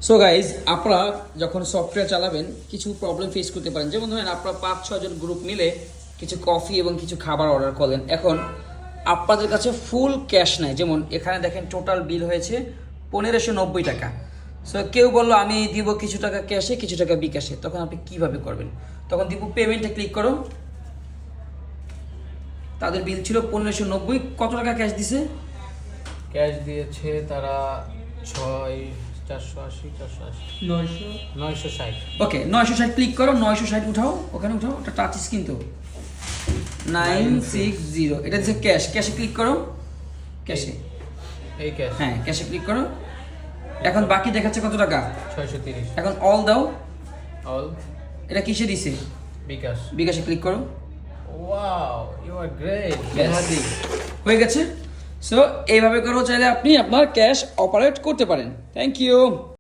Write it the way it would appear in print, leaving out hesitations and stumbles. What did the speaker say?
So guys, আপনারা যখন software চালাবেন কিছু প্রবলেম ফেস করতে পারেন। যেমন ধরেন আপনারা 5-6 জন গ্রুপ মিলে কিছু কফি এবং কিছু খাবার অর্ডার করলেন। এখন আপনাদের কাছে ফুল ক্যাশ নাই। যেমন এখানে দেখেন টোটাল বিল হয়েছে 1590 টাকা। সো কেউ বললো আমি দিব কিছু টাকা ক্যাশে কিছু টাকা বিকাশে, তখন আপনি কিভাবে করবেন? তখন দিব পেমেন্টে ক্লিক করো। তাদের বিল ছিল 1590। কত টাকা ক্যাশ দিছে? ক্যাশ দিয়েছে তারা 960 ওকে, 960 ক্লিক করো। 960 উঠাও, ওখানে উঠাও, ওটা টাচ স্ক্রিন তো 960। এটা দিচ্ছে ক্যাশ। ক্যাশে ক্লিক করো। ক্যাশে, এই ক্যাশ। হ্যাঁ ক্যাশে ক্লিক করো। এখন বাকি দেখাচ্ছে কত টাকা? 630 এখন অল দাও। অল এটা কিসে দিছে? বিকাশ। বিকাশে ক্লিক করো। Wow, you are great. Yes. হয়ে গেছে। সো এইভাবে করেও চাইলে আপনি আপনার ক্যাশ অপারেট করতে পারেন। Thank you.